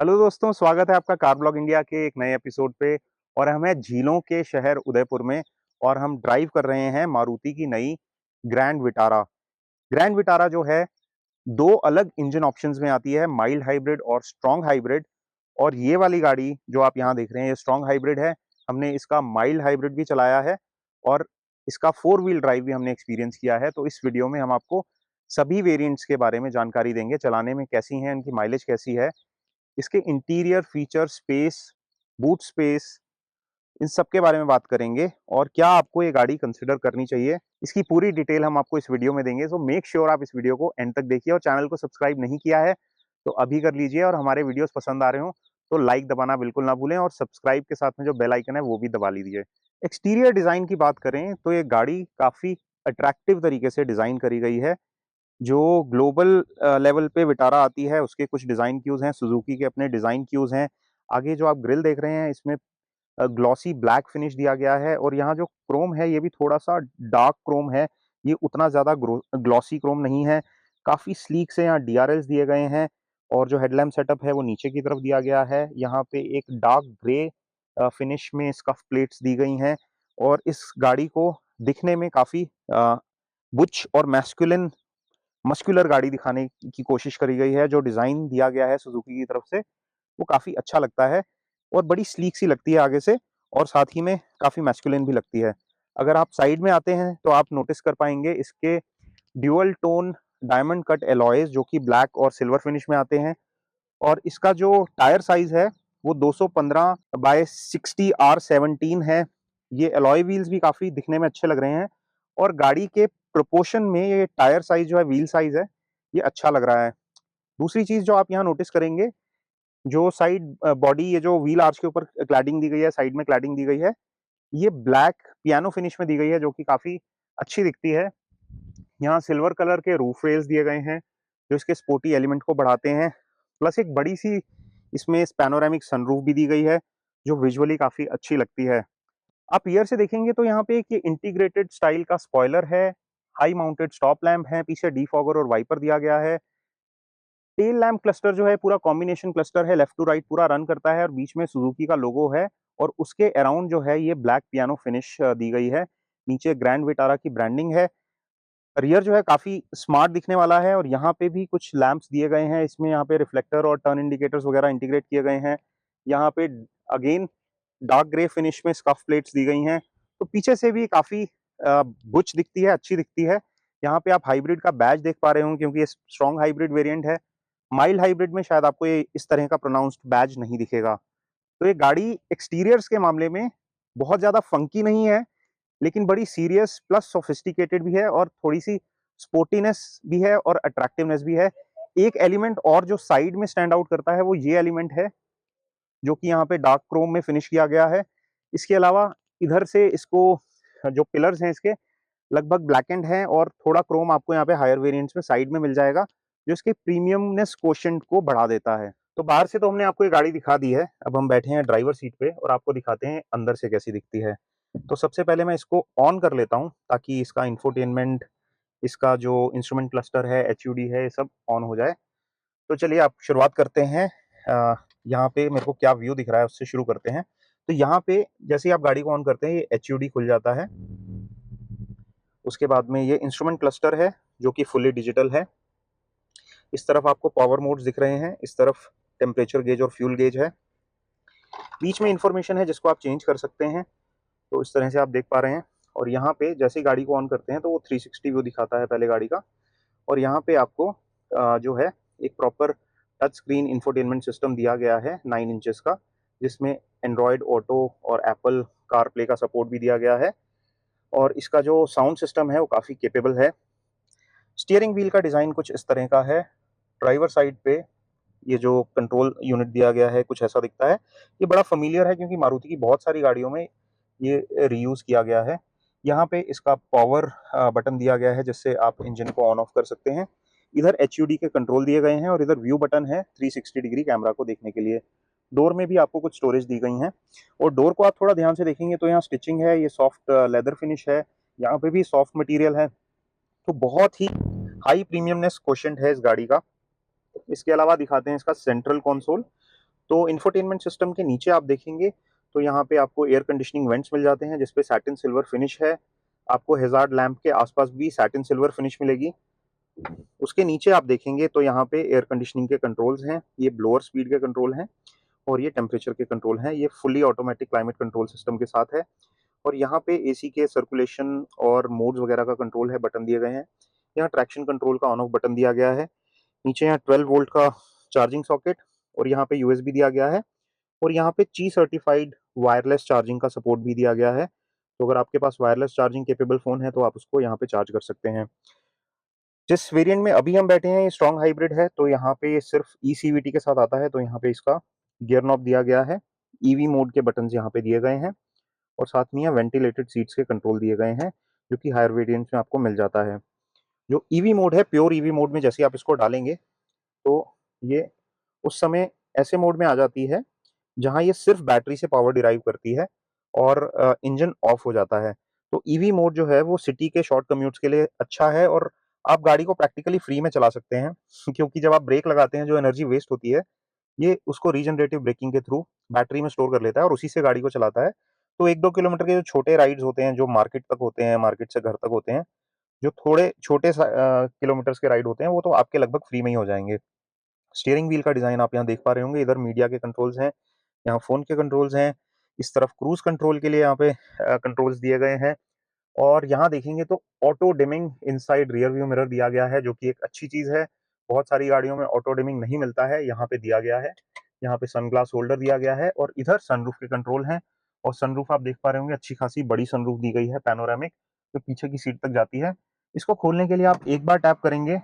Hello दोस्तों, स्वागत है आपका कार ब्लॉग इंडिया के एक नए एपिसोड पे। और हम हैं झीलों के शहर उदयपुर में और हम ड्राइव कर रहे हैं मारुति की नई ग्रैंड विटारा। ग्रैंड विटारा जो है दो अलग इंजन ऑप्शंस में आती है, माइल्ड हाइब्रिड और स्ट्रॉन्ग हाइब्रिड। और ये वाली गाड़ी जो आप यहाँ देख रहे हैं ये स्ट्रॉन्ग हाइब्रिड है। हमने इसका माइल्ड हाइब्रिड भी चलाया है और इसका 4 व्हील ड्राइव भी हमने एक्सपीरियंस किया है। तो इस वीडियो में हम आपको सभी वेरिएंट्स के बारे में जानकारी देंगे, चलाने में कैसी हैं, इनकी माइलेज कैसी है, इसके interior feature, space, boot space, इन सब के बारे में बात करेंगे और क्या आपको ये गाड़ी कंसिडर करनी चाहिए। इसकी पूरी डिटेल हम आपको इस वीडियो में देंगे। सो मेक श्योर आप इस वीडियो को एंड तक देखिए और चैनल को सब्सक्राइब नहीं किया है तो अभी कर लीजिए। और हमारे वीडियोस पसंद आ रहे हो तो लाइक दबाना बिल्कुल ना भूलें और सब्सक्राइब के साथ में जो बेल आइकन है वो भी दबा लीजिए। एक्सटीरियर डिजाइन की बात करें तो ये गाड़ी काफी अट्रैक्टिव तरीके से डिजाइन करी गई है। जो ग्लोबल लेवल पे विटारा आती है उसके कुछ डिजाइन क्यूज हैं, सुजुकी के अपने डिजाइन क्यूज हैं। आगे जो आप ग्रिल देख रहे हैं इसमें ग्लॉसी ब्लैक फिनिश दिया गया है और यहाँ जो क्रोम है ये भी थोड़ा सा डार्क क्रोम है, ये उतना ज्यादा ग्लॉसी क्रोम नहीं है। काफी स्लीक से यहाँ डीआरएल्स दिए गए हैं और जो हेडलैम्प सेटअप है वो नीचे की तरफ दिया गया है। यहाँ पे एक डार्क ग्रे फिनिश में स्कफ प्लेट्स दी गई हैं और इस गाड़ी को दिखने में काफी बुच और मैस्कुलिन मस्कुलर गाड़ी दिखाने की कोशिश करी गई है। जो डिजाइन दिया गया है सुजुकी की तरफ से वो काफी अच्छा लगता है और बड़ी स्लीक सी लगती है आगे से और साथ ही में काफी मैस्कुलिन भी लगती है। अगर आप साइड में आते हैं तो आप नोटिस कर पाएंगे इसके dual tone diamond cut alloys जो कि ब्लैक और सिल्वर फिनिश में आते हैं। और इसका जो टायर साइज है वो 215 बाय 60 R17 है। ये एलॉय व्हील्स भी काफी दिखने में अच्छे लग रहे हैं और गाड़ी के प्रोपोर्शन में ये टायर साइज जो है, व्हील साइज है, ये अच्छा लग रहा है। दूसरी चीज जो आप यहाँ नोटिस करेंगे, जो साइड बॉडी, ये जो व्हील आर्च के ऊपर क्लैडिंग दी गई है, साइड में क्लैडिंग दी गई है, ये ब्लैक पियानो फिनिश में दी गई है जो कि काफी अच्छी दिखती है। यहाँ सिल्वर कलर के रूफ रेल्स दिए गए हैं जो इसके स्पोर्टी एलिमेंट को बढ़ाते हैं। प्लस एक बड़ी सी इसमें पैनोरामिक सनरूफ भी दी गई है जो विजुअली काफी अच्छी लगती है। आप ईयर से देखेंगे तो यहाँ पे एक ये इंटीग्रेटेड स्टाइल का स्पॉइलर है, हाई माउंटेड स्टॉप लैम्प है, पीछे डीफॉगर और वाइपर दिया गया है। टेल लैम्प क्लस्टर जो है पूरा कॉम्बिनेशन क्लस्टर है, लेफ्ट टू राइट पूरा रन करता है और बीच में सुजुकी का लोगो है और उसके अराउंड जो है ये ब्लैक पियानो फिनिश दी गई है। नीचे ग्रैंड विटारा की ब्रांडिंग है। रियर जो है काफी स्मार्ट दिखने वाला है और यहाँ पे भी कुछ लैंप्स दिए गए हैं। इसमें यहाँ पे रिफ्लेक्टर और टर्न इंडिकेटर्स वगैरह इंटीग्रेट किए गए हैं। यहाँ पे अगेन डार्क ग्रे फिनिश में स्कफ प्लेट्स दी गई हैं। तो पीछे से भी काफी बुच दिखती है, अच्छी दिखती है। यहाँ पे आप हाइब्रिड का बैज देख पा रहे हो क्योंकि ये स्ट्रॉन्ग हाइब्रिड वेरिएंट है। माइल्ड हाइब्रिड में शायद आपको ये इस तरह का प्रोनाउंस्ड बैज नहीं दिखेगा। तो ये गाड़ी एक्सटीरियर्स के मामले में बहुत ज्यादा फंकी नहीं है लेकिन बड़ी सीरियस प्लस सोफिस्टिकेटेड भी है और थोड़ी सी स्पोर्टीनेस भी है और अट्रैक्टिवनेस भी है। एक एलिमेंट और जो साइड में स्टैंड आउट करता है वो ये एलिमेंट है जो कि यहाँ पे डार्क क्रोम में फिनिश किया गया है। इसके अलावा इधर से इसको जो पिलर्स हैं इसके लगभग ब्लैक एंड हैं और थोड़ा क्रोम आपको यहाँ पे हायर वेरिएंट्स में साइड में मिल जाएगा जो इसके प्रीमियमनेस कोशेंट को बढ़ा देता है। तो बाहर से तो हमने आपको ये गाड़ी दिखा दी है, अब हम बैठे हैं ड्राइवर सीट पे और आपको दिखाते हैं अंदर से कैसी दिखती है। तो सबसे पहले मैं इसको ऑन कर लेता हूँ ताकि इसका इंफोटेनमेंट, इसका जो इंस्ट्रूमेंट क्लस्टर है, एचयूडी है, ये सब ऑन हो जाए। तो चलिए आप शुरुआत करते हैं। यहाँ पे मेरे को क्या व्यू दिख रहा है उससे शुरू करते हैं। तो यहाँ पे जैसे ही आप गाड़ी को ऑन करते हैं ये एचयूडी खुल जाता है। उसके बाद में ये इंस्ट्रूमेंट क्लस्टर है जो कि फुली डिजिटल है। इस तरफ आपको पावर मोड्स दिख रहे हैं, इस तरफ टेम्परेचर गेज और फ्यूल गेज है। बीच में इंफॉर्मेशन है जिसको आप चेंज कर सकते हैं। तो इस तरह से आप देख पा रहे हैं। और यहाँ पे जैसे ही गाड़ी को ऑन करते हैं तो वो 360 व्यू दिखाता है पहले गाड़ी का। और यहाँ पे आपको जो है एक proper touch screen infotainment system दिया गया है 9 इंचेस का, जिसमें एंड्रॉयड ऑटो और एप्पल कार प्ले का सपोर्ट भी दिया गया है। और इसका जो साउंड सिस्टम है वो काफ़ी केपेबल है। स्टीयरिंग व्हील का डिज़ाइन कुछ इस तरह का है। ड्राइवर साइड पे ये जो कंट्रोल यूनिट दिया गया है कुछ ऐसा दिखता है। ये बड़ा फेमिलियर है क्योंकि मारुति की बहुत सारी गाड़ियों में ये रीयूज किया गया है। यहाँ पे इसका पावर बटन दिया गया है जिससे आप इंजन को ऑन ऑफ कर सकते हैं। इधर एचयूडी के कंट्रोल दिए गए हैं और इधर व्यू बटन है 360 डिग्री कैमरा को देखने के लिए। डोर में भी आपको कुछ स्टोरेज दी गई हैं और डोर को आप थोड़ा ध्यान से देखेंगे तो यहाँ स्टिचिंग है, ये सॉफ्ट लेदर फिनिश है, यहाँ पे भी सॉफ्ट मटेरियल है। तो बहुत ही हाई प्रीमियमनेस क्वोशिएंट है इस गाड़ी का। इसके अलावा दिखाते हैं इसका सेंट्रल कंसोल। तो इंफोटेनमेंट सिस्टम के नीचे आप देखेंगे तो यहाँ पे आपको एयर कंडीशनिंग वेंट्स मिल जाते हैं जिसपे सैटिन सिल्वर फिनिश है। आपको हैजार्ड लैंप के आसपास भी सैटिन सिल्वर फिनिश मिलेगी। उसके नीचे आप देखेंगे तो यहाँ पे एयर कंडीशनिंग के कंट्रोल्स हैं, ये ब्लोअर स्पीड के कंट्रोल हैं और ये टेम्परेचर के कंट्रोल हैं। ये fully automatic climate control system के साथ है। और यहाँ पे एसी के सर्कुलेशन और मोड्स वगैरह का कंट्रोल है, बटन दिए गए हैं। यहाँ ट्रैक्शन कंट्रोल का ऑन ऑफ बटन दिया गया है। नीचे यहाँ 12 वोल्ट का चार्जिंग सॉकेट और यहाँ पे यूएसबी दिया गया है और यहाँ पे ची सर्टिफाइड वायरलेस चार्जिंग का सपोर्ट भी दिया गया है। तो अगर आपके पास वायरलेस चार्जिंग केपेबल फोन है तो आप उसको यहाँ पे चार्ज कर सकते हैं। जिस वेरिएंट में अभी हम बैठे हैं ये स्ट्रॉन्ग हाइब्रिड है, तो यहाँ पे ये सिर्फ ईसीवीटी के साथ आता है। तो यहाँ पे इसका गियर नॉब दिया गया है, ईवी मोड के बटन यहाँ पे दिए गए हैं और साथ में यहाँ वेंटिलेटेड सीट्स के कंट्रोल दिए गए हैं जो कि हायर वेरिएंट में आपको मिल जाता है। जो ईवी मोड है, प्योर ईवी मोड में जैसे आप इसको डालेंगे तो ये उस समय ऐसे मोड में आ जाती है जहाँ ये सिर्फ बैटरी से पावर डिराइव करती है और इंजन ऑफ हो जाता है। तो ईवी मोड जो है वो सिटी के शॉर्ट कम्यूट्स के लिए अच्छा है और आप गाड़ी को प्रैक्टिकली फ्री में चला सकते हैं क्योंकि जब आप ब्रेक लगाते हैं जो एनर्जी वेस्ट होती है ये उसको रीजनरेटिव ब्रेकिंग के थ्रू बैटरी में स्टोर कर लेता है और उसी से गाड़ी को चलाता है। तो 1-2 किलोमीटर के जो छोटे राइड्स होते हैं, जो मार्केट तक होते हैं, मार्केट से घर तक होते हैं, जो थोड़े छोटे किलोमीटर्स के राइड होते हैं, वो तो आपके लगभग फ्री में ही हो जाएँगे। स्टीयरिंग व्हील का डिज़ाइन आप यहाँ देख पा रहे होंगे, इधर मीडिया के कंट्रोल्स हैं, यहाँ फ़ोन के कंट्रोल्स हैं, इस तरफ क्रूज़ कंट्रोल के लिए यहाँ पे कंट्रोल्स दिए गए हैं और यहाँ देखेंगे तो auto dimming inside rear view mirror दिया गया है, जो कि एक अच्छी चीज़ है। बहुत सारी गाड़ियों में ऑटो डिमिंग नहीं मिलता है, यहाँ पे दिया गया है। यहाँ पे सनग्लास होल्डर दिया गया है और इधर सनरूफ के कंट्रोल हैं और सनरूफ आप देख पा रहे होंगे अच्छी खासी बड़ी सनरूफ दी गई है पैनोरामिक, जो पीछे की सीट तक जाती है। इसको खोलने के लिए आप एक बार टैप करेंगे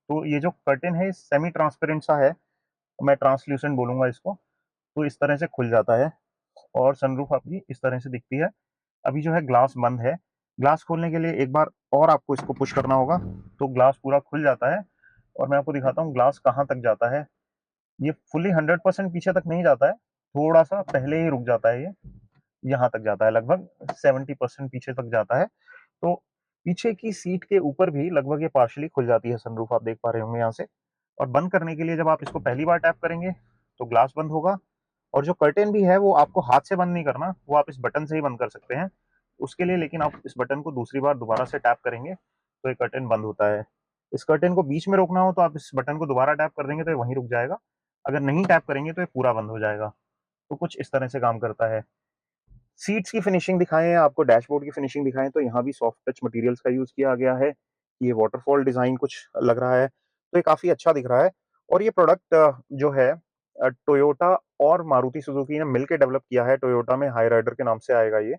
तो ये जो कर्टेन है सेमी ट्रांसपेरेंट सा है, मैं ट्रांसल्यूसेंट बोलूँगा इसको, तो इस तरह से खुल जाता है और सनरूफ आपकी इस तरह से दिखती है। अभी जो है ग्लास बंद है, ग्लास खोलने के लिए एक बार और आपको इसको पुश करना होगा, तो ग्लास पूरा खुल जाता है और मैं आपको दिखाता हूँ ग्लास कहाँ तक जाता है। ये फुली 100% पीछे तक नहीं जाता है, थोड़ा-सा पहले ही रुक जाता है ये, यहाँ तक जाता है लगभग 70% पीछे तक जाता है। तो पीछे की सीट के ऊपर भी लगभग ये पार्शियली खुल जाती है सनरूफ, आप देख पा रहे होंगे यहाँ से। और बंद करने के लिए जब आप इसको पहली बार टैप करेंगे, तो ग्लास बंद होगा और जो कर्टेन भी है वो आपको हाथ से बंद नहीं करना, वो आप इस बटन से ही बंद कर सकते हैं। उसके लिए लेकिन आप इस बटन को दूसरी बार दोबारा से टैप करेंगे, तो ये कर्टेन बंद होता है। इस कर्टेन को बीच में रोकना हो तो आप इस बटन को दोबारा टैप कर देंगे तो ये वहीं रुक जाएगा। अगर नहीं टैप करेंगे तो ये पूरा बंद हो जाएगा। तो कुछ इस तरह से काम करता है। सीट्स की फिनिशिंग दिखाएँ, आपको डैशबोर्ड की फिनिशिंग दिखाएँ तो यहाँ भी सॉफ्ट टच मटेरियल्स का यूज़ किया गया है। ये वाटरफॉल डिज़ाइन कुछ लग रहा है, तो ये काफ़ी अच्छा दिख रहा है और ये प्रोडक्ट जो है टोयोटा और मारुति सुजुकी ने मिलके डेवलप किया है। टोयोटा में हाई राइडर के नाम से आएगा ये।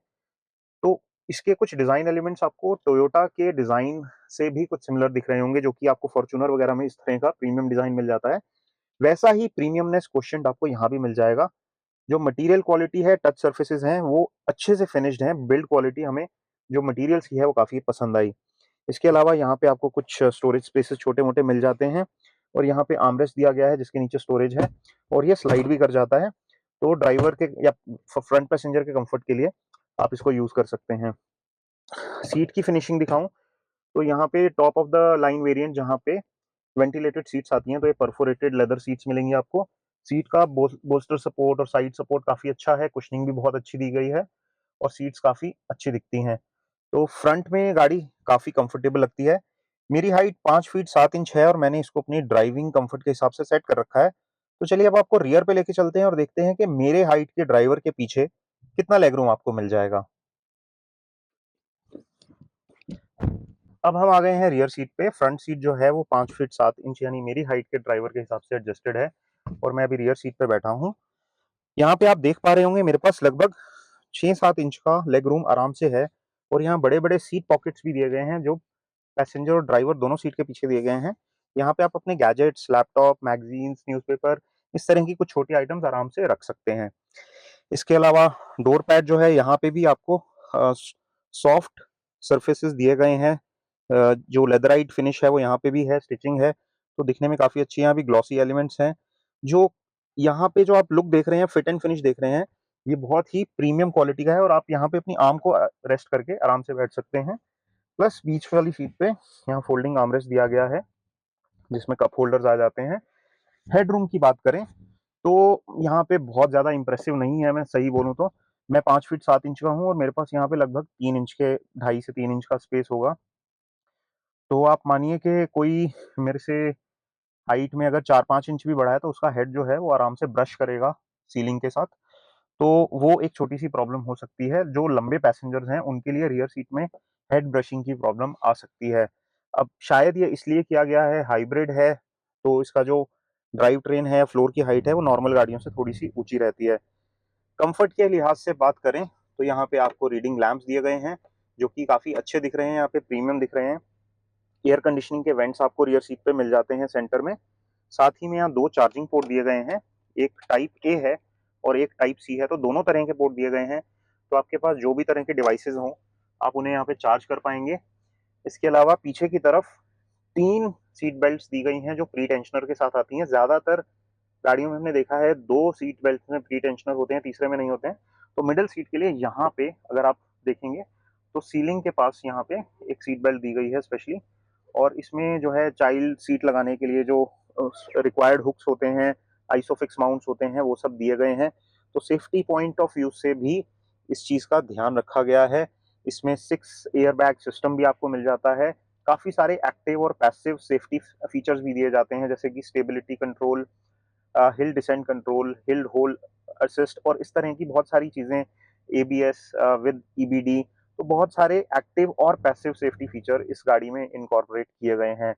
तो इसके कुछ डिज़ाइन एलिमेंट्स आपको टोयोटा के डिज़ाइन से भी कुछ सिमिलर दिख रहे होंगे, जो कि आपको फॉर्च्यूनर वगैरह में इस तरह का प्रीमियम डिज़ाइन मिल जाता है। वैसा ही प्रीमियमनेस क्वोशिएंट आपको यहाँ भी मिल जाएगा। जो मटेरियल क्वालिटी है, टच सर्फेसेस हैं, वो अच्छे से फिनिश्ड हैं। बिल्ड क्वालिटी हमें जो मटेरियल्स की है, वो काफ़ी पसंद आई। इसके अलावा यहाँ पे आपको कुछ स्टोरेज स्पेसेस छोटे-मोटे मिल जाते हैं और यहाँ पे आर्मरेस्ट दिया गया है, जिसके नीचे स्टोरेज है और ये स्लाइड भी कर जाता है। तो ड्राइवर के या फ्रंट पैसेंजर के कंफर्ट के लिए आप इसको यूज़ कर सकते हैं। सीट की फिनिशिंग दिखाऊँ, तो यहाँ पे top of the line variant जहाँ पे वेंटिलेटेड सीट्स आती हैं, तो ये परफोरेटेड लेदर सीट्स मिलेंगी आपको। सीट का बोल्स्टर सपोर्ट और साइड सपोर्ट काफ़ी अच्छा है, कुशनिंग भी बहुत अच्छी दी गई है और सीट्स काफ़ी अच्छी दिखती हैं। तो फ्रंट में गाड़ी काफ़ी कंफर्टेबल लगती है। मेरी हाइट 5 फीट 7 इंच है और मैंने इसको अपनी ड्राइविंग कंफर्ट के हिसाब से सेट कर रखा है। तो चलिए अब आपको रियर पे लेके चलते हैं और देखते हैं कि मेरे हाइट के ड्राइवर के पीछे कितना लेग रूम आपको मिल जाएगा। अब हम आ गए हैं रियर सीट पे। फ्रंट सीट जो है वो 5 फीट 7 इंच यानी मेरी हाइट के ड्राइवर के हिसाब से एडजस्टेड है और मैं अभी रियर सीट पे बैठा हूँ। यहाँ पे आप देख पा रहे होंगे मेरे पास लगभग 6-7 इंच का लेग रूम आराम से है और यहाँ बड़े-बड़े सीट पॉकेट्स भी दिए गए हैं, जो पैसेंजर और ड्राइवर दोनों सीट के पीछे दिए गए हैं। यहाँ पे आप अपने गैजेट्स, लैपटॉप, मैगज़ीन्स, न्यूज़पेपर इस तरह की कुछ छोटी आइटम्स आराम से रख सकते हैं। इसके अलावा डोर पैड जो है यहाँ पे भी आपको सॉफ्ट सरफेसेस दिए गए हैं। जो लेदराइट फिनिश है वो यहाँ पे भी है, स्टिचिंग है, तो दिखने में काफ़ी अच्छी है। यहाँ भी ग्लॉसी एलिमेंट्स हैं। जो यहाँ पे जो आप लुक देख रहे हैं, फिट एंड फिनिश देख रहे हैं, ये बहुत ही प्रीमियम क्वालिटी का है और आप यहाँ पे अपनी आर्म को रेस्ट करके आराम से बैठ सकते हैं। प्लस बीच वाली सीट पे यहाँ फोल्डिंग आर्मरेस्ट दिया गया है, जिसमें कप होल्डर्स आ जाते हैं। हेडरूम की बात करें तो यहाँ पे बहुत ज़्यादा इम्प्रेसिव नहीं है, मैं सही बोलूँ तो। मैं 5 फीट 7 इंच का हूँ और मेरे पास यहाँ पे लगभग 3 इंच के 2.5 से 3 इंच का स्पेस होगा। तो आप मानिए कि कोई मेरे से हाइट में अगर 4-5 इंच भी बढ़ा है तो उसका हेड जो है वो आराम से ब्रश करेगा सीलिंग के साथ। तो वो एक छोटी-सी प्रॉब्लम हो सकती है, जो लंबे पैसेंजर्स हैं उनके लिए रियर सीट में हेड ब्रशिंग की प्रॉब्लम आ सकती है। अब शायद ये इसलिए किया गया है, हाइब्रिड है, तो इसका जो ड्राइव ट्रेन है, फ्लोर की हाइट है, वो नॉर्मल गाड़ियों से थोड़ी-सी ऊँची रहती है। कम्फर्ट के लिहाज से बात करें, तो यहाँ पे आपको रीडिंग लैंप्स दिए गए हैं, जो कि काफ़ी अच्छे दिख रहे हैं, यहाँ पे प्रीमियम दिख रहे हैं। एयर कंडीशनिंग के वेंट्स आपको रियर सीट पे मिल जाते हैं सेंटर में। साथ ही में यहाँ 2 चार्जिंग पोर्ट दिए गए हैं, एक टाइप ए है और एक टाइप सी है, तो दोनों तरह के पोर्ट दिए गए हैं। तो आपके पास जो भी तरह के डिवाइसेज़ हों, आप उन्हें यहाँ पे चार्ज कर पाएँगे। इसके अलावा पीछे की तरफ 3 सीट बेल्ट्स दी गई हैं, जो प्री टेंशनर के साथ आती हैं। ज़्यादातर गाड़ियों में हमने देखा है 2 सीट बेल्ट में प्री टेंशनर होते हैं, तीसरे में नहीं होते हैं। तो मिडल सीट के लिए यहाँ पे अगर आप देखेंगे, तो सीलिंग के पास यहाँ पे एक सीट बेल्ट दी गई है स्पेशली, और इसमें जो है चाइल्ड सीट लगाने के लिए जो रिक्वायर्ड हुक्स होते हैं, आइसोफिक्स माउंट्स होते हैं, वो सब दिए गए हैं। तो सेफ्टी पॉइंट ऑफ व्यू से भी इस चीज़ का ध्यान रखा गया है। इसमें 6 एयरबैग सिस्टम भी आपको मिल जाता है। काफ़ी सारे एक्टिव और पैसिव सेफ्टी फीचर्स भी दिए जाते हैं, जैसे कि stability control, hill descent control, hill hold assist और इस तरह की बहुत सारी चीज़ें, एबीएस विद ईबीडी। तो बहुत सारे एक्टिव और पैसिव सेफ्टी फीचर इस गाड़ी में इनकॉर्पोरेट किए गए हैं।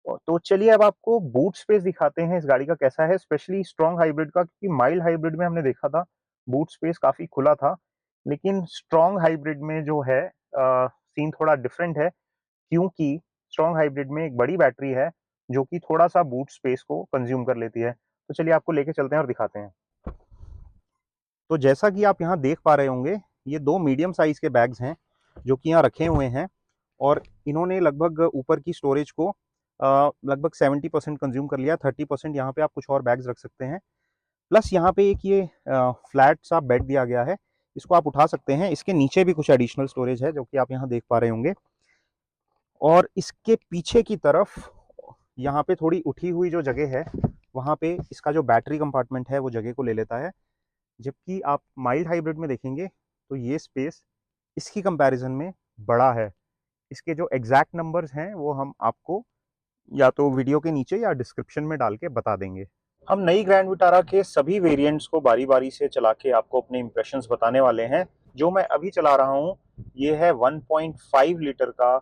तो चलिए अब आपको बूट स्पेस दिखाते हैं इस गाड़ी का कैसा है, स्पेशली स्ट्रॉन्ग हाइब्रिड का, क्योंकि माइल्ड हाइब्रिड में हमने देखा था बूट स्पेस काफ़ी खुला था, लेकिन स्ट्रॉन्ग हाइब्रिड में जो है सीन थोड़ा डिफरेंट है, क्योंकि स्ट्रॉन्ग हाइब्रिड में एक बड़ी बैटरी है, जो कि थोड़ा-सा बूट स्पेस को कंज़्यूम कर लेती है। तो चलिए आपको लेके चलते हैं और दिखाते हैं। तो जैसा कि आप यहाँ देख पा रहे होंगे, ये 2 मीडियम साइज़ के बैग्स हैं, जो कि यहाँ रखे हुए हैं, और इन्होंने लगभग ऊपर की स्टोरेज को लगभग 70% कंज़्यूम कर लिया, 30% यहाँ पे आप कुछ और बैग्स रख सकते हैं। प्लस यहाँ पे एक ये फ्लैट सा बेड दिया गया है, इसको आप उठा सकते हैं। इसके नीचे भी कुछ एडिशनल स्टोरेज है, जो कि आप यहाँ देख पा रहे होंगे। और इसके पीछे की तरफ यहाँ पे थोड़ी उठी हुई जो जगह है, वहाँ पे इसका जो बैटरी कंपार्टमेंट है, वो जगह को ले लेता है। जबकि आप माइल्ड हाइब्रिड में देखेंगे, तो ये स्पेस इसकी कंपैरिजन में बड़ा है। इसके जो एग्जैक्ट नंबर्स हैं, वो हम आपको या तो वीडियो के नीचे या डिस्क्रिप्शन में डाल के बता देंगे। हम नई ग्रैंड विटारा के सभी वेरिएंट्स को बारी-बारी से चला के आपको अपने इंप्रेशंस बताने वाले हैं। जो मैं अभी चला रहा हूँ, ये है 1.5 लीटर का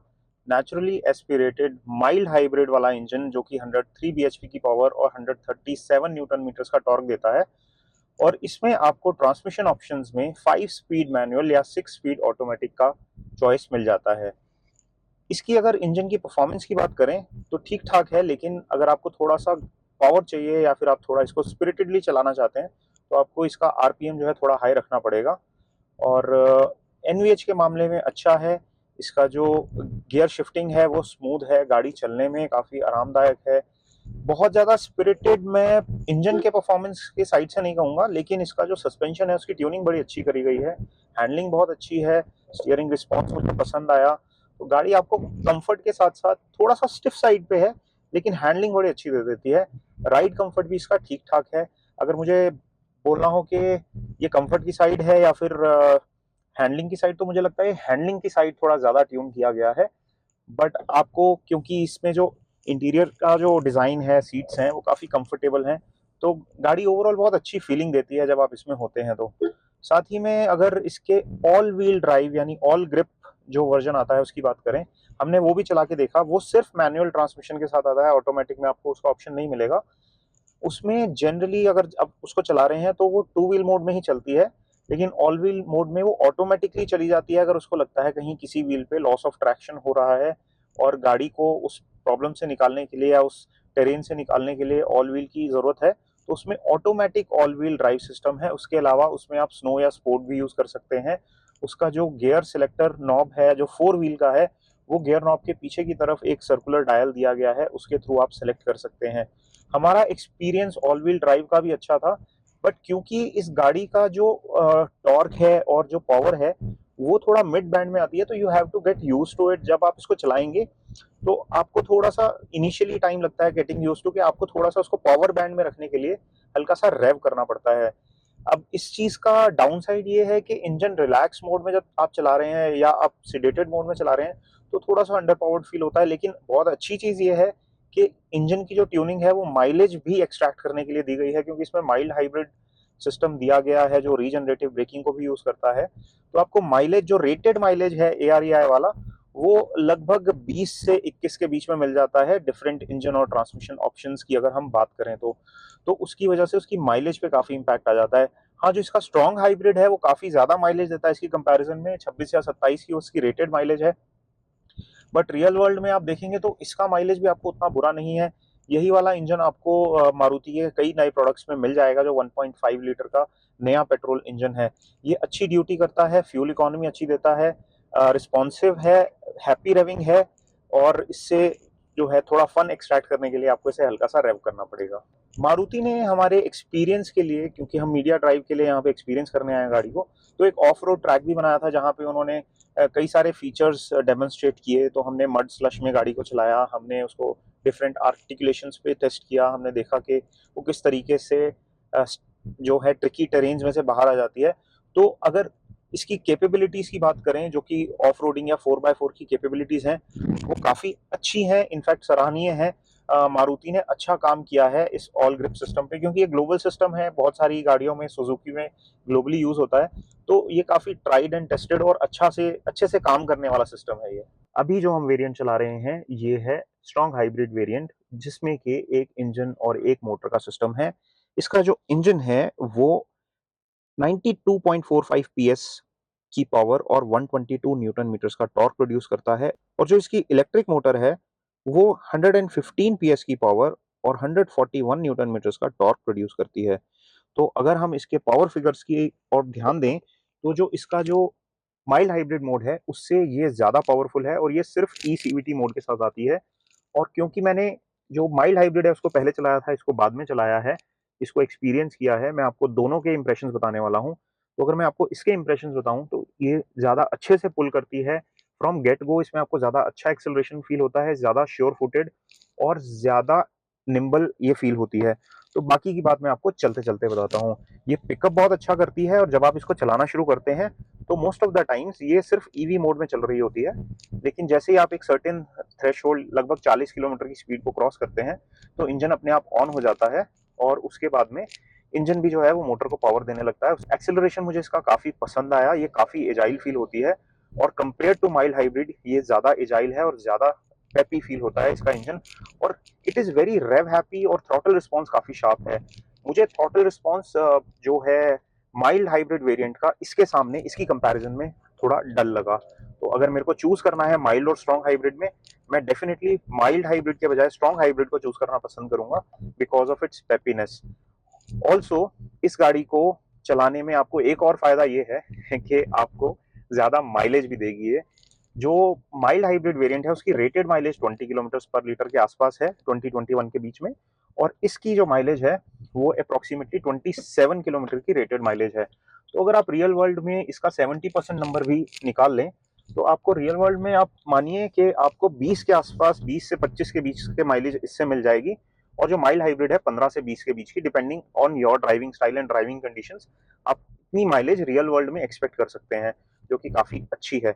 नेचुरली एस्पिरेटेड माइल्ड हाइब्रिड वाला इंजन, जो कि 103 बीएचपी की पावर और 137 न्यूटन मीटर्स का टॉर्क देता है। और इसमें आपको ट्रांसमिशन ऑप्शंस में 5 स्पीड मैनुअल या 6 स्पीड ऑटोमेटिक का चॉइस मिल जाता है। इसकी अगर इंजन की परफॉर्मेंस की बात करें, तो ठीक ठाक है, लेकिन अगर आपको थोड़ा सा पावर चाहिए या फिर आप थोड़ा इसको स्पिरिटेडली चलाना चाहते हैं, तो आपको इसका आरपीएम जो है थोड़ा हाई रखना पड़ेगा। और एनवीएच के मामले में अच्छा है। इसका जो गियर शिफ्टिंग है वो स्मूथ है, गाड़ी चलने में काफ़ी आरामदायक है। बहुत ज़्यादा स्पिरिटेड मैं इंजन के परफॉर्मेंस के साइड से नहीं कहूँगा, लेकिन इसका जो सस्पेंशन है उसकी ट्यूनिंग बड़ी अच्छी करी गई है। हैंडलिंग बहुत अच्छी है, स्टीयरिंग रिस्पॉन्स मुझे पसंद आया। तो गाड़ी आपको कंफर्ट के साथ साथ थोड़ा सा स्टिफ साइड पे है, लेकिन हैंडलिंग बड़ी अच्छी दे देती है। राइड कंफर्ट भी इसका ठीक ठाक है। अगर मुझे बोलना हो कि ये कंफर्ट की साइड है या फिर हैंडलिंग की साइड, तो मुझे लगता है हैंडलिंग की साइड थोड़ा ज़्यादा ट्यून किया गया है। बट आपको, क्योंकि इसमें जो इंटीरियर का जो डिज़ाइन है, सीट्स हैं, वो काफ़ी कंफर्टेबल हैं, तो गाड़ी ओवरऑल बहुत अच्छी फीलिंग देती है जब आप इसमें होते हैं तो। साथ ही में अगर इसके ऑल व्हील ड्राइव यानी ऑल ग्रिप जो वर्जन आता है उसकी बात करें, हमने वो भी चला के देखा। वो सिर्फ मैनुअल ट्रांसमिशन के साथ आता है, ऑटोमेटिक में आपको उसका ऑप्शन नहीं मिलेगा। उसमें जनरली अगर आप उसको चला रहे हैं तो वो टू व्हील मोड में ही चलती है, लेकिन ऑल व्हील मोड में वो ऑटोमेटिकली चली जाती है अगर उसको लगता है कहीं किसी व्हील पे लॉस ऑफ ट्रैक्शन हो रहा है, और गाड़ी को उस प्रॉब्लम से निकालने के लिए या उस टेरेन से निकालने के लिए ऑल व्हील की ज़रूरत है, तो उसमें automatic all wheel drive system है। उसके अलावा उसमें आप स्नो या स्पोर्ट भी यूज़ कर सकते हैं। उसका जो गियर सिलेक्टर नॉब है, जो 4 व्हील का है, वो गियर नॉब के पीछे की तरफ एक सर्कुलर डायल दिया गया है, उसके थ्रू आप सेलेक्ट कर सकते हैं। हमारा एक्सपीरियंस ऑल व्हील ड्राइव का भी अच्छा था, बट क्योंकि इस गाड़ी का जो टॉर्क है और जो पावर है, वो थोड़ा मिड बैंड में आती है, तो you have to get used to it. जब आप इसको चलाएंगे तो आपको थोड़ा सा इनिशियली टाइम लगता है गेटिंग यूज्ड टू, कि आपको थोड़ा सा उसको पावर बैंड में रखने के लिए हल्का सा रेव करना पड़ता है। अब इस चीज का डाउन साइड ये है कि इंजन रिलैक्स मोड में जब आप चला रहे हैं या आप सिडेटेड मोड में चला रहे हैं तो थोड़ा सा अंडर पावर्ड फील होता है। लेकिन बहुत अच्छी चीज ये है कि इंजन की जो ट्यूनिंग है वो माइलेज भी एक्सट्रैक्ट करने के लिए दी गई है, क्योंकि इसमें माइल्ड हाइब्रिड सिस्टम दिया गया है जो रीजनरेटिव ब्रेकिंग को भी यूज करता है। तो आपको माइलेज, जो रेटेड माइलेज है AREI वाला, वो लगभग 20 से 21 के बीच में मिल जाता है डिफरेंट इंजन और ट्रांसमिशन ऑप्शंस की अगर हम बात करें तो उसकी वजह से उसकी माइलेज पे काफी इंपैक्ट आ जाता है। हाँ, जो इसका स्ट्रॉन्ग हाइब्रिड है वो काफी ज्यादा माइलेज देता है इसकी कंपैरिजन में, 26 या 27 की उसकी रेटेड माइलेज है। बट रियल वर्ल्ड में आप देखेंगे तो इसका माइलेज भी आपको उतना बुरा नहीं है। यही वाला इंजन आपको मारुति के कई नए प्रोडक्ट्स में मिल जाएगा, जो 1.5 लीटर का नया पेट्रोल इंजन है। ये अच्छी ड्यूटी करता है, फ्यूल इकोनॉमी अच्छी देता है, रिस्पॉन्सिव है, हैप्पी रेविंग है, और इससे जो है थोड़ा फन एक्सट्रैक्ट करने के लिए आपको इसे हल्का सा रेव करना पड़ेगा। मारुति ने हमारे एक्सपीरियंस के लिए, क्योंकि हम मीडिया ड्राइव के लिए यहाँ पे एक्सपीरियंस करने आए हैं गाड़ी को, तो एक ऑफ रोड ट्रैक भी बनाया था जहाँ पे उन्होंने कई सारे फीचर्स डेमोन्स्ट्रेट किए। तो हमने मड स्लश में गाड़ी को चलाया, हमने उसको डिफरेंट आर्टिकुलेशंस पे टेस्ट किया, हमने देखा कि वो किस तरीके से जो है ट्रिकी टेरेन्स में से बाहर आ जाती है। तो अगर इसकी कैपेबिलिटीज की बात करें, जो कि ऑफ रोडिंग या 4x4 की कैपेबिलिटीज हैं, वो काफी अच्छी हैं, इनफैक्ट सराहनीय है। मारुति ने अच्छा काम किया है इस ऑल ग्रिप सिस्टम पे, क्योंकि ये ग्लोबल सिस्टम है, बहुत सारी गाड़ियों में, सुजुकी में ग्लोबली यूज होता है। तो ये काफी ट्राइड एंड टेस्टेड और अच्छे से काम करने वाला सिस्टम है ये। अभी जो हम वेरिएंट चला रहे हैं ये है स्ट्रॉन्ग हाइब्रिड वेरिएंट, जिसमें कि एक इंजन और एक मोटर का सिस्टम है। इसका जो इंजन है वो 92.45 PS की पावर और 122 न्यूटन मीटर्स का टॉर्क प्रोड्यूस करता है, और जो इसकी इलेक्ट्रिक मोटर है वो 115 PS की पावर और 141 न्यूटन मीटर्स का टॉर्क प्रोड्यूस करती है। तो अगर हम इसके पावर फिगर्स की और ध्यान दें तो जो इसका जो माइल्ड हाइब्रिड मोड है उससे ये ज़्यादा पावरफुल है, और ये सिर्फ ई-CVT मोड के साथ आती है। और क्योंकि मैंने जो माइल्ड हाइब्रिड है उसको पहले चलाया था, इसको बाद में चलाया है, इसको एक्सपीरियंस किया है, मैं आपको दोनों के इंप्रेशंस बताने वाला हूँ। तो अगर मैं आपको इसके इंप्रेशंस बताऊँ तो ये ज़्यादा अच्छे से पुल करती है फ्रॉम गेट गो। इसमें आपको ज़्यादा अच्छा एक्सेलरेशन फील होता है, ज़्यादा श्योर फुटेड और ज़्यादा निम्बल ये फील होती है। तो बाकी की बात मैं आपको चलते-चलते बताता हूँ। ये पिकअप बहुत अच्छा करती है, और जब आप इसको चलाना शुरू करते हैं तो मोस्ट ऑफ द टाइम्स ये सिर्फ ईवी मोड में चल रही होती है। लेकिन जैसे ही आप एक सर्टेन थ्रेशोल्ड लगभग 40 किलोमीटर की स्पीड को क्रॉस करते हैं तो इंजन अपने आप ऑन हो जाता है, और उसके बाद में इंजन भी जो है वो मोटर को पावर देने लगता है। एक्सेलरेशन मुझे इसका काफी पसंद आया, ये काफी एजाइल फील होती है, और कंपेयर टू माइल्ड हाइब्रिड ये ज्यादा एजाइल है और ज्यादा हैप्पी फील होता है इसका इंजन। और it is very rev happy, और थ्रॉटल रिस्पॉन्स काफी शार्प है। मुझे थ्रॉटल रिस्पॉन्स जो है माइल्ड हाइब्रिड वेरिएंट का इसके सामने, इसकी कंपैरिजन में थोड़ा डल लगा। तो अगर मेरे को चूज करना है माइल्ड और स्ट्रॉन्ग हाइब्रिड में, मैं डेफिनेटली माइल्ड हाइब्रिड के बजाय स्ट्रॉन्ग हाइब्रिड को चूज करना पसंद करूंगा, बिकॉज ऑफ इट्स पेपीनेस। ऑल्सो इस गाड़ी को चलाने में आपको एक और फायदा ये है कि आपको ज्यादा माइलेज भी देगी ये। जो माइल्ड हाइब्रिड वेरिएंट है उसकी रेटेड माइलेज 20 किलोमीटर पर लीटर के आसपास है, 20-21 के बीच में, और इसकी जो माइलेज है वो अप्रोक्सीमेटली 27 किलोमीटर की रेटेड माइलेज है। तो अगर आप रियल वर्ल्ड में इसका 70% नंबर भी निकाल लें तो आपको रियल वर्ल्ड में, आप मानिए कि आपको 20 के आसपास, 20 से 25 के बीच के माइलेज इससे मिल जाएगी। और जो माइल्ड हाइब्रिड है 15 से 20 के बीच की, depending on your driving style and driving conditions, आप इतनी माइलेज रियल वर्ल्ड में एक्सपेक्ट कर सकते हैं, जो कि काफी अच्छी है।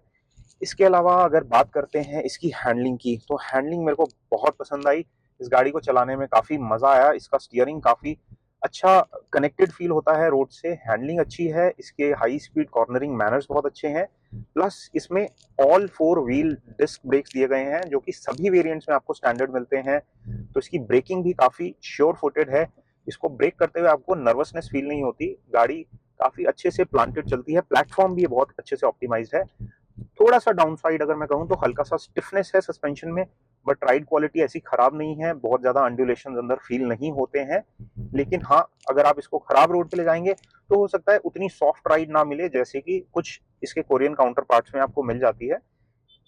इसके अलावा अगर बात करते हैं इसकी हैंडलिंग की, तो हैंडलिंग मेरे को बहुत पसंद आई। इस गाड़ी को चलाने में काफी मजा आया, इसका स्टीयरिंग काफी अच्छा कनेक्टेड फील होता है रोड से, हैंडलिंग अच्छी है, इसके हाई स्पीड कॉर्नरिंग मैनर्स बहुत अच्छे हैं। प्लस इसमें ऑल 4 व्हील डिस्क ब्रेक्स दिए गए हैं, जो कि सभी वेरिएंट्स में आपको स्टैंडर्ड मिलते हैं। तो इसकी ब्रेकिंग भी काफी श्योर फुटेड है, इसको ब्रेक करते हुए आपको नर्वसनेस फील नहीं होती। गाड़ी काफी अच्छे से प्लांटेड चलती है, प्लेटफॉर्म भी बहुत अच्छे से ऑप्टिमाइज्ड है। थोड़ा सा डाउन साइड अगर मैं कहूँ तो हल्का सा स्टिफनेस है सस्पेंशन में, बट राइड क्वालिटी ऐसी खराब नहीं है, बहुत ज्यादा अंडुलेशन अंदर फील नहीं होते हैं। लेकिन हाँ, अगर आप इसको खराब रोड पे ले जाएंगे तो हो सकता है उतनी सॉफ्ट राइड ना मिले जैसे कि कुछ इसके कोरियन काउंटर पार्ट्स में आपको मिल जाती है।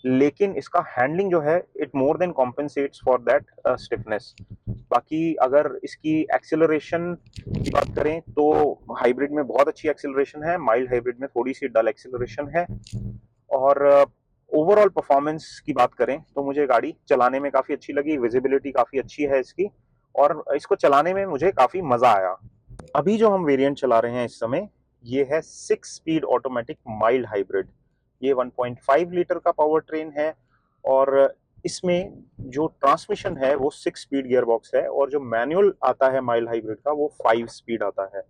लेकिन इसका हैंडलिंग जो है it more than compensates for that stiffness. बाकी अगर इसकी एक्सेलरेशन की बात करें तो हाइब्रिड में बहुत अच्छी एक्सेलरेशन है, माइल्ड हाइब्रिड में थोड़ी सी डल एक्सेलरेशन है। और ओवरऑल परफॉर्मेंस की बात करें तो मुझे गाड़ी चलाने में काफी अच्छी लगी, विजिबिलिटी काफी अच्छी है इसकी, और इसको चलाने में मुझे काफी मजा आया। अभी जो हम वेरिएंट चला रहे हैं इस समय, ये है 6 स्पीड ऑटोमेटिक माइल्ड हाइब्रिड। ये 1.5 लीटर का पावर ट्रेन है, और इसमें जो ट्रांसमिशन है वो 6 स्पीड गियर बॉक्स है, और जो मैनुअल आता है माइल्ड हाइब्रिड का वो 5 स्पीड आता है।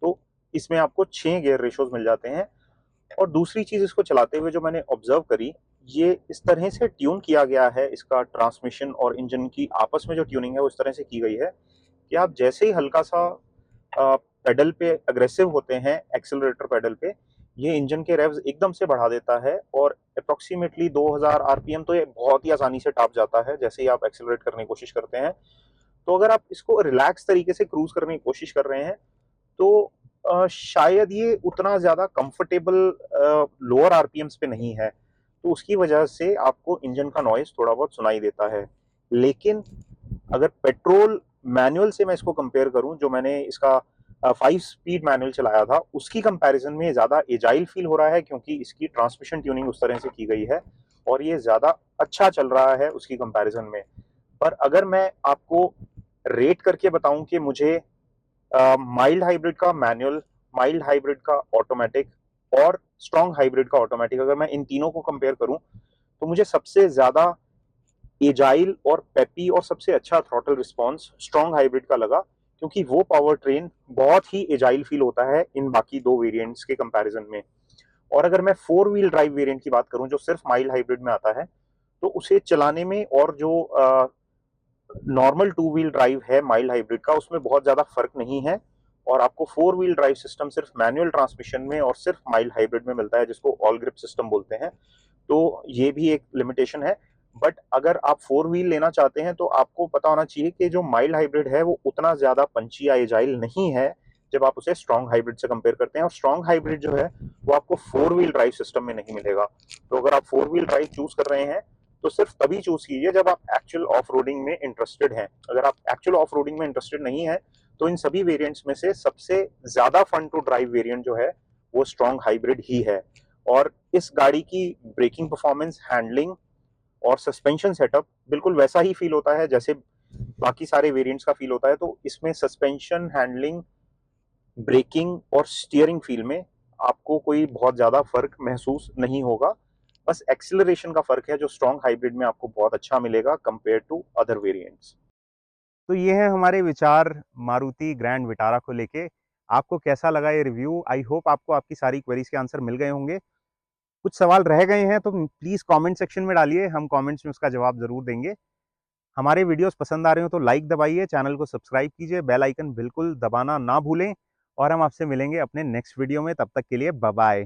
तो इसमें आपको 6 गियर रेशोज मिल जाते हैं। और दूसरी चीज इसको चलाते हुए जो मैंने ऑब्जर्व करी, ये इस तरह से ट्यून किया गया है, इसका ट्रांसमिशन और इंजन की आपस में जो ट्यूनिंग है वो इस तरह से की गई है कि आप जैसे ही हल्का सा पेडल पे अग्रेसिव होते हैं, एक्सेलरेटर पेडल पे, ये इंजन के रेव्स एकदम से बढ़ा देता है, और अप्रोक्सीमेटली 2000 आरपीएम तो ये बहुत ही आसानी से टाप जाता है जैसे ही आप एक्सेलरेट करने की कोशिश करते हैं। तो अगर आप इसको रिलैक्स तरीके से क्रूज करने की कोशिश कर रहे हैं तो शायद ये उतना ज्यादा कंफर्टेबल लोअर आरपीएम्स पे नहीं है, तो उसकी वजह से आपको इंजन का नॉइज थोड़ा बहुत सुनाई देता है। लेकिन अगर पेट्रोल मैनुअल से मैं इसको कंपेयर करूं, जो मैंने इसका 5 स्पीड मैनुअल चलाया था, उसकी कंपैरिजन में ज्यादा एजाइल फील हो रहा है, क्योंकि इसकी ट्रांसमिशन ट्यूनिंग उस तरह से की गई है और ये ज्यादा अच्छा चल रहा है उसकी कंपैरिजन में। पर अगर मैं आपको रेट करके बताऊं कि मुझे माइल्ड हाइब्रिड का मैनुअल, माइल्ड हाइब्रिड का ऑटोमेटिक और स्ट्रॉन्ग हाइब्रिड का ऑटोमेटिक, अगर मैं इन तीनों को कंपेयर करूं तो मुझे सबसे ज्यादा एजाइल और पेपी और सबसे अच्छा थ्रॉटल रिस्पॉन्स स्ट्रॉन्ग हाइब्रिड का लगा, क्योंकि वो पावर ट्रेन बहुत ही एजाइल फील होता है इन बाकी दो वेरिएंट्स के कंपैरिजन में। और अगर मैं 4 व्हील ड्राइव वेरिएंट की बात करूं जो सिर्फ माइल्ड हाइब्रिड में आता है, तो उसे चलाने में और जो नॉर्मल 2 व्हील ड्राइव है माइल्ड हाइब्रिड का, उसमें बहुत ज्यादा फर्क नहीं है। और आपको 4 व्हील ड्राइव सिस्टम सिर्फ मैनुअल ट्रांसमिशन में और सिर्फ माइल्ड हाइब्रिड में मिलता है, जिसको ऑल ग्रिप सिस्टम बोलते हैं। तो ये भी एक लिमिटेशन है। बट अगर आप 4 व्हील लेना चाहते हैं तो आपको पता होना चाहिए कि जो माइल्ड हाइब्रिड है वो उतना ज्यादा पंची या एजाइल नहीं है जब आप उसे स्ट्रॉन्ग हाइब्रिड से कंपेयर करते हैं। और स्ट्रॉन्ग हाइब्रिड जो है वो आपको 4 व्हील ड्राइव सिस्टम में नहीं मिलेगा। तो अगर आप 4 व्हील ड्राइव चूज कर रहे हैं तो सिर्फ तभी चूज कीजिए जब आप एक्चुअल ऑफ रोडिंग में इंटरेस्टेड हैं। अगर आप एक्चुअल ऑफ रोडिंग में इंटरेस्टेड नहीं है तो इन सभी वेरिएंट्स में से सबसे ज्यादा फन टू ड्राइव वेरिएंट जो है वो स्ट्रॉन्ग हाइब्रिड ही है। और इस गाड़ी की ब्रेकिंग परफॉर्मेंस, हैंडलिंग और सस्पेंशन सेटअप बिल्कुल वैसा ही फील होता है जैसे बाकी सारे वेरिएंट्स का फील होता है। तो इसमें सस्पेंशन, हैंडलिंग, ब्रेकिंग और स्टीयरिंग फील में आपको कोई बहुत ज्यादा फर्क महसूस नहीं होगा। बस एक्सेलरेशन का फर्क है जो स्ट्रॉन्ग हाइब्रिड में आपको बहुत अच्छा मिलेगा कंपेयर टू अदर वेरिएंट्स। तो ये है हमारे विचार मारुति ग्रैंड विटारा को लेके। आपको कैसा लगा ये रिव्यू? आई होप आपको आपकी सारी क्वेरीज के आंसर मिल गए होंगे। कुछ सवाल रह गए हैं तो प्लीज कमेंट सेक्शन में डालिए, हम कमेंट्स में उसका जवाब जरूर देंगे। हमारे वीडियोस पसंद आ रहे हो तो लाइक दबाइए, चैनल को सब्सक्राइब कीजिए, बेल आइकन बिल्कुल दबाना ना भूलें। और हम आपसे मिलेंगे अपने नेक्स्ट वीडियो में, तब तक के लिए बाय बाय।